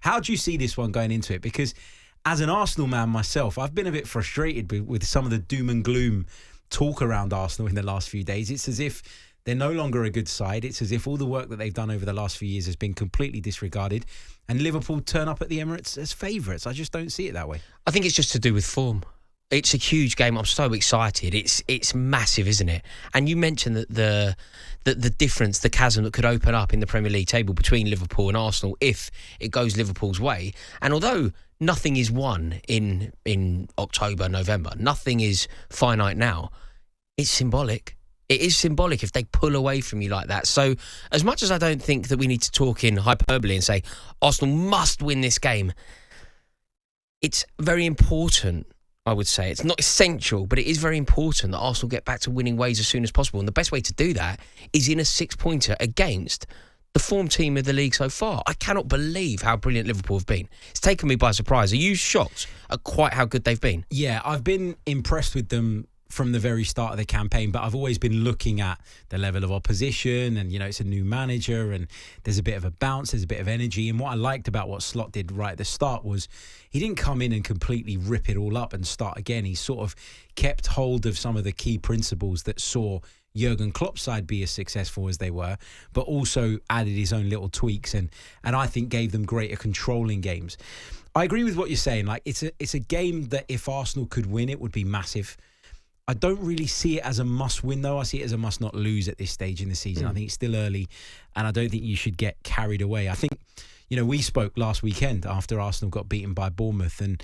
How do you see this one going into it? Because as an Arsenal man myself, I've been a bit frustrated with some of the doom and gloom talk around Arsenal in the last few days. It's as if they're no longer a good side. It's as if all the work that they've done over the last few years has been completely disregarded, and Liverpool turn up at the Emirates as favourites. I just don't see it that way. I think it's just to do with form. It's a huge game. I'm so excited. It's massive, isn't it? And you mentioned that the difference, the chasm that could open up in the Premier League table between Liverpool and Arsenal if it goes Liverpool's way. And although nothing is won in October, November, nothing is finite now, it's symbolic. It is symbolic if they pull away from you like that. So as much as I don't think that we need to talk in hyperbole and say Arsenal must win this game, it's very important, I would say. It's not essential, but it is very important that Arsenal get back to winning ways as soon as possible. And the best way to do that is in a 6-pointer against the form team of the league so far. I cannot believe how brilliant Liverpool have been. It's taken me by surprise. Are you shocked at quite how good they've been? Yeah, I've been impressed with them from the very start of the campaign, but I've always been looking at the level of opposition, and it's a new manager and there's a bit of a bounce, there's a bit of energy. And what I liked about what Slot did right at the start was he didn't come in and completely rip it all up and start again. He sort of kept hold of some of the key principles that saw Jurgen Klopp's side be as successful as they were, but also added his own little tweaks and I think gave them greater control in games. I agree with what you're saying. Like it's a game that if Arsenal could win, it would be massive. I don't really see it as a must-win, though. I see it as a must-not-lose at this stage in the season. I think it's still early, and I don't think you should get carried away. I think, we spoke last weekend after Arsenal got beaten by Bournemouth, and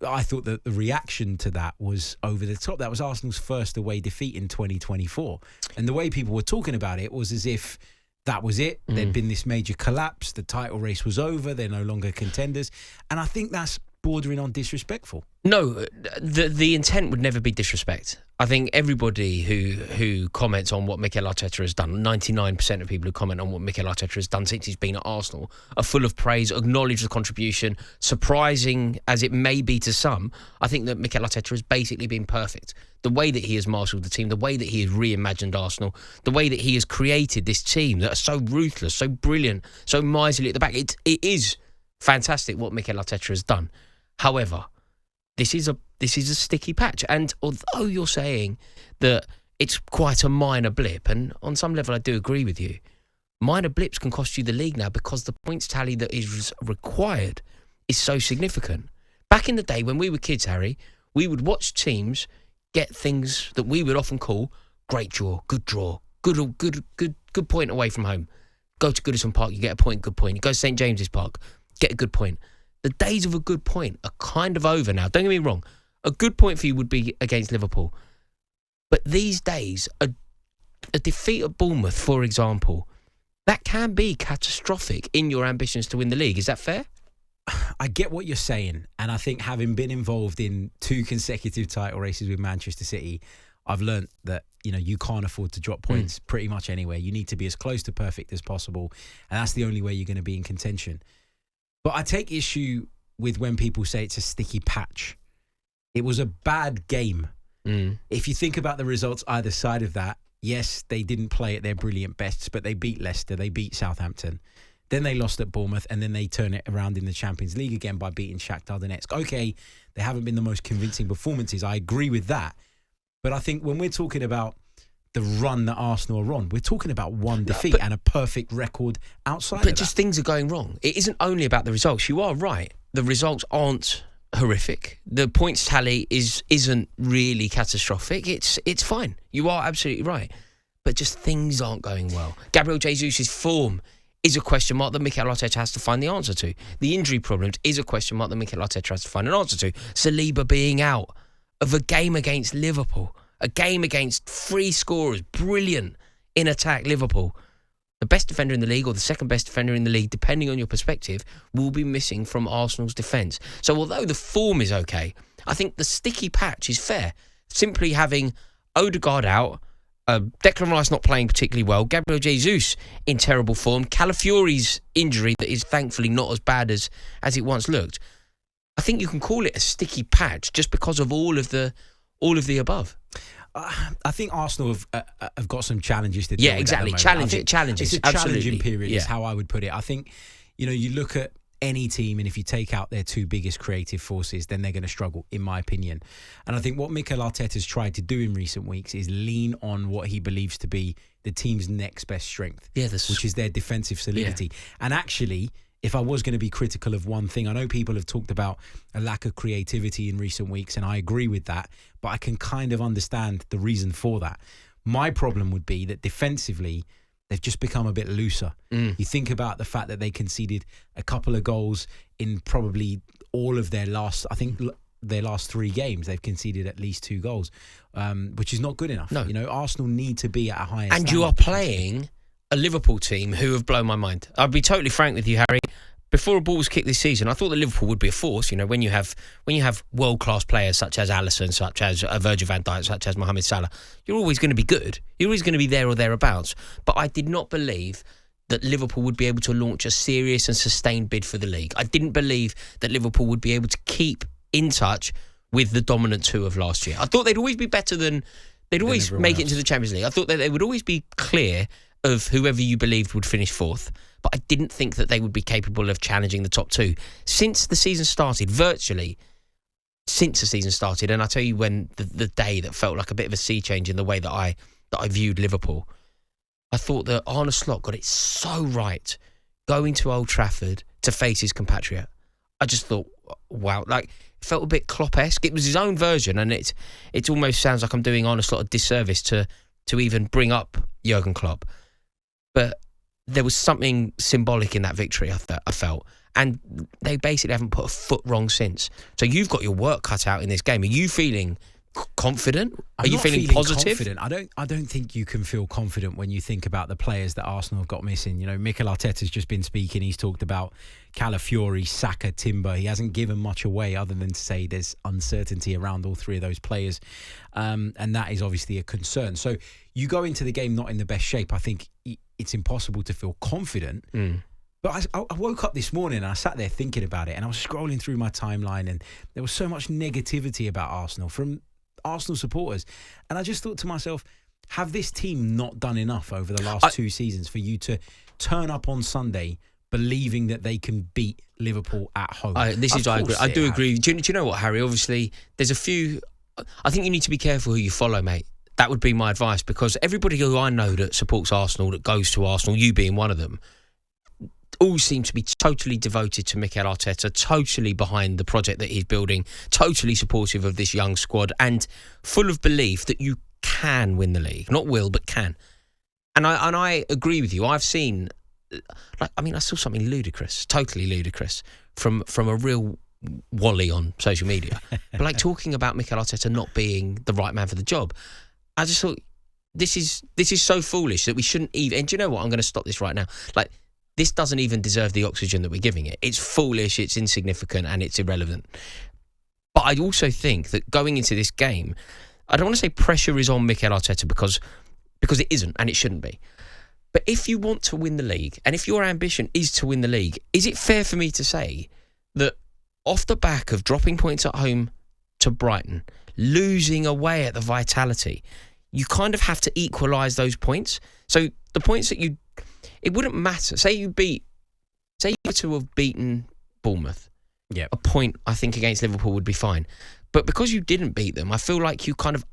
I thought that the reaction to that was over the top. That was Arsenal's first away defeat in 2024. And the way people were talking about it was as if that was it. There'd been this major collapse. The title race was over. They're no longer contenders. And I think that's bordering on disrespectful. No, the intent would never be disrespect. I think everybody who comments on what Mikel Arteta has done, 99% of people who comment on what Mikel Arteta has done since he's been at Arsenal, are full of praise, acknowledge the contribution, surprising as it may be to some. I think that Mikel Arteta has basically been perfect. The way that he has marshalled the team, the way that he has reimagined Arsenal, the way that he has created this team that are so ruthless, so brilliant, so miserly at the back. It is fantastic what Mikel Arteta has done. However, this is a sticky patch, and although you're saying that it's quite a minor blip, and on some level I do agree with you, minor blips can cost you the league now because the points tally that is required is so significant. Back in the day when we were kids, Harry, we would watch teams get things that we would often call great draw, good point away from home. Go to Goodison Park, you get a point, good point. You go to St James's Park, get a good point. The days of a good point are kind of over now. Don't get me wrong. A good point for you would be against Liverpool. But these days, a defeat at Bournemouth, for example, that can be catastrophic in your ambitions to win the league. Is that fair? I get what you're saying. And I think having been involved in 2 consecutive title races with Manchester City, I've learnt that, you can't afford to drop points pretty much anywhere. You need to be as close to perfect as possible. And that's the only way you're going to be in contention. But I take issue with when people say it's a sticky patch. It was a bad game. If you think about the results either side of that, yes, they didn't play at their brilliant best, but they beat Leicester, they beat Southampton. Then they lost at Bournemouth, and then they turn it around in the Champions League again by beating Shakhtar Donetsk. Okay, they haven't been the most convincing performances. I agree with that. But I think when we're talking about the run that Arsenal are on, we're talking about one defeat and a perfect record outside of that. But just things are going wrong. It isn't only about the results. You are right. The results aren't horrific. The points tally isn't really catastrophic. It's fine. You are absolutely right. But just things aren't going well. Gabriel Jesus' form is a question mark that Mikel Arteta has to find the answer to. The injury problems is a question mark that Mikel Arteta has to find an answer to. Saliba being out of a game against Liverpool, a game against 3 scorers, brilliant in attack Liverpool. The best defender in the league or the second best defender in the league, depending on your perspective, will be missing from Arsenal's defence. So although the form is okay, I think the sticky patch is fair. Simply having Odegaard out, Declan Rice not playing particularly well, Gabriel Jesus in terrible form, Calafiori's injury that is thankfully not as bad as it once looked. I think you can call it a sticky patch just because of all of the above. I think Arsenal have got some challenges to deal with. Yeah, exactly. Challenges. It's a challenging period is how I would put it. I think, you look at any team, and if you take out their two biggest creative forces, then they're going to struggle, in my opinion. And I think what Mikel Arteta's tried to do in recent weeks is lean on what he believes to be the team's next best strength, which is their defensive solidity. Yeah. And actually, if I was going to be critical of one thing, I know people have talked about a lack of creativity in recent weeks, and I agree with that, but I can kind of understand the reason for that. My problem would be that defensively, they've just become a bit looser. You think about the fact that they conceded a couple of goals in probably all of their last 3 games. They've conceded at least 2 goals, which is not good enough. No. You know, Arsenal need to be at a higher standard. And you are playing a Liverpool team who have blown my mind. I'll be totally frank with you, Harry. Before a ball was kicked this season, I thought that Liverpool would be a force. You know, when you have world-class players such as Alisson, such as Virgil van Dijk, such as Mohamed Salah, you're always going to be good. You're always going to be there or thereabouts. But I did not believe that Liverpool would be able to launch a serious and sustained bid for the league. I didn't believe that Liverpool would be able to keep in touch with the dominant 2 of last year. I thought they'd always be better than... They'd always make it into the Champions League. I thought that they would always be clear of whoever you believed would finish 4th. But I didn't think that they would be capable of challenging the top 2. Since the season started, virtually since the season started, and I tell you when the day that felt like a bit of a sea change in the way that I viewed Liverpool, I thought that Arne Slot got it so right going to Old Trafford to face his compatriot. I just thought, wow, like, it felt a bit Klopp-esque. It was his own version, and it almost sounds like I'm doing Arne Slot a disservice to even bring up Jurgen Klopp. But there was something symbolic in that victory, I felt. And they basically haven't put a foot wrong since. So you've got your work cut out in this game. Are you feeling confident? Are you feeling positive? Confident. I don't think you can feel confident when you think about the players that Arsenal have got missing. You know, Mikel Arteta's just been speaking. He's talked about Calafiori, Saka, Timber. He hasn't given much away other than to say there's uncertainty around all 3 of those players. And that is obviously a concern. So you go into the game not in the best shape. I think it's impossible to feel confident. But I woke up this morning and I sat there thinking about it, and I was scrolling through my timeline, and there was so much negativity about Arsenal from Arsenal supporters. And I just thought to myself, have this team not done enough over the last 2 seasons for you to turn up on Sunday believing that they can beat Liverpool at home? I agree. I do agree. Do you know what, Harry? Obviously, there's a few... I think you need to be careful who you follow, mate. That would be my advice, because everybody who I know that supports Arsenal, that goes to Arsenal, you being one of them, all seem to be totally devoted to Mikel Arteta, totally behind the project that he's building, totally supportive of this young squad, and full of belief that you can win the league. Not will, but can. And I agree with you. I've seen... I saw something ludicrous, totally ludicrous, from a real Wally on social media. But like talking about Mikel Arteta not being the right man for the job. I just thought, this is so foolish that we shouldn't even... And do you know what? I'm going to stop this right now. Like, this doesn't even deserve the oxygen that we're giving it. It's foolish, it's insignificant, and it's irrelevant. But I also think that going into this game, I don't want to say pressure is on Mikel Arteta because it isn't, and it shouldn't be. But if you want to win the league, and if your ambition is to win the league, is it fair for me to say that off the back of dropping points at home to Brighton, losing away at the Vitality, you kind of have to equalise those points? So the points that it wouldn't matter. Say you were to have beaten Bournemouth. Yeah. A point, I think, against Liverpool would be fine. But because you didn't beat them, I feel like you kind of...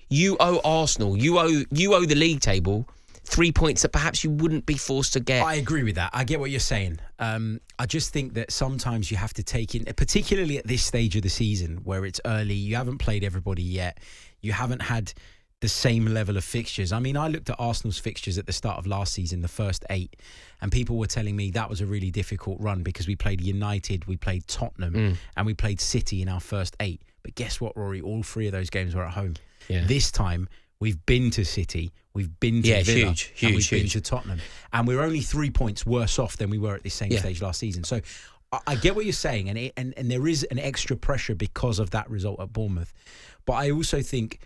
You owe Arsenal, you owe the league table 3 points that perhaps you wouldn't be forced to get. I agree with that. I get what you're saying. I just think that sometimes you have to take in, particularly at this stage of the season where it's early, you haven't played everybody yet, you haven't had the same level of fixtures. I mean, I looked at Arsenal's fixtures at the start of last season, the first 8, and people were telling me that was a really difficult run because we played United, we played Tottenham, and we played City in our first 8. But guess what, Rory? All 3 of those games were at home. Yeah. This time, we've been to City, we've been to Villa, and we've been to Tottenham. And we're only 3 points worse off than we were at this same stage last season. So I get what you're saying, and there is an extra pressure because of that result at Bournemouth. But I also think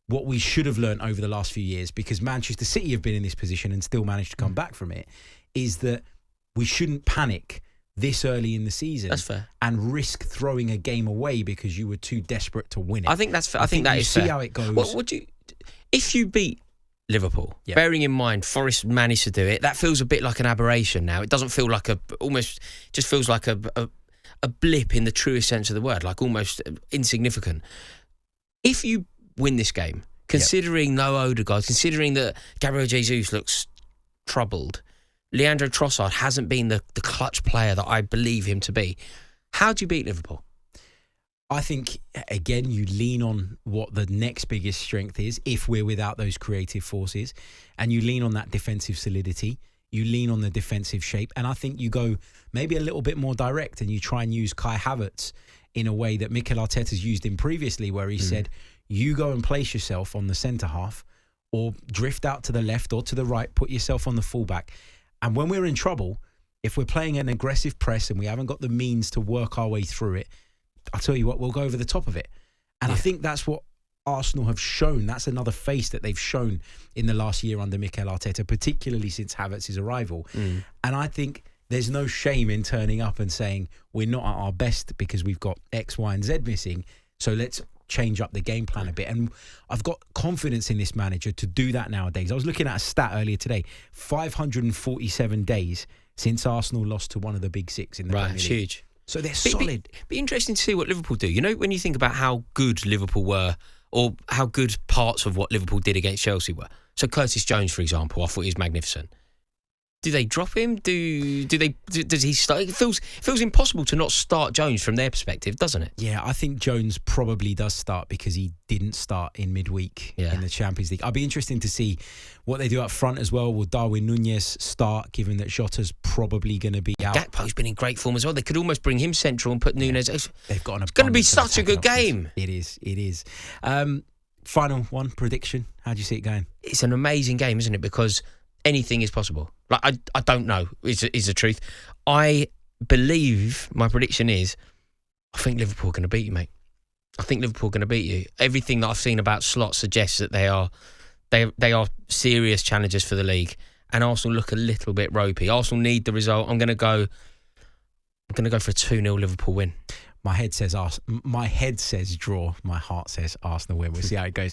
what we should have learned over the last few years, because Manchester City have been in this position and still managed to come back from it, is that we shouldn't panic this early in the season. That's fair. And risk throwing a game away because you were too desperate to win it. I think that's fair. I think that is fair. fair. See how it goes. If you beat Liverpool. Yep. Bearing in mind Forest managed to do it, that feels a bit like an aberration now. It doesn't feel like just feels like a blip in the truest sense of the word, like almost insignificant. If you win this game, considering no Odegaard, considering that Gabriel Jesus looks troubled, Leandro Trossard hasn't been the clutch player that I believe him to be, how do you beat Liverpool? I think, again, you lean on what the next biggest strength is if we're without those creative forces, and you lean on that defensive solidity, you lean on the defensive shape, and I think you go maybe a little bit more direct and you try and use Kai Havertz in a way that Mikel Arteta's used him previously, where he said, you go and place yourself on the centre half or drift out to the left or to the right, put yourself on the fullback. And when we're in trouble, if we're playing an aggressive press and we haven't got the means to work our way through it, I'll tell you what, we'll go over the top of it. And I think that's what Arsenal have shown. That's another face that they've shown in the last year under Mikel Arteta, particularly since Havertz's arrival. And I think there's no shame in turning up and saying we're not at our best because we've got X, Y, and Z missing. So let's change up the game plan a bit. And I've got confidence in this manager to do that nowadays. I was looking at a stat earlier today, 547 days since Arsenal lost to one of the big six in the Premier League. Right, huge. So they're solid. Be interesting to see what Liverpool do. You know, when you think about how good Liverpool were, or how good parts of what Liverpool did against Chelsea were. So Curtis Jones, for example, I thought he was magnificent. Do they drop him? Does he start? It feels impossible to not start Jones from their perspective, doesn't it? Yeah, I think Jones probably does start because he didn't start in midweek in the Champions League. I'll be interested to see what they do up front as well. Will Darwin Núñez start, given that Jota's probably going to be out? Gakpo's been in great form as well. They could almost bring him central and put Núñez. They've got an It's going to be such a good game. It is. Final one, prediction. How do you see it going? It's an amazing game, isn't it? Because anything is possible. Like I don't know is the truth. I believe my prediction is I think Liverpool are going to beat you, mate. I think Liverpool are going to beat you. Everything that I've seen about Slot suggests that they are serious challengers for the league, and Arsenal look a little bit ropey. Arsenal need the result. I'm going to go for a 2-0 Liverpool win. My head says draw. My heart says Arsenal win. We'll see how it goes.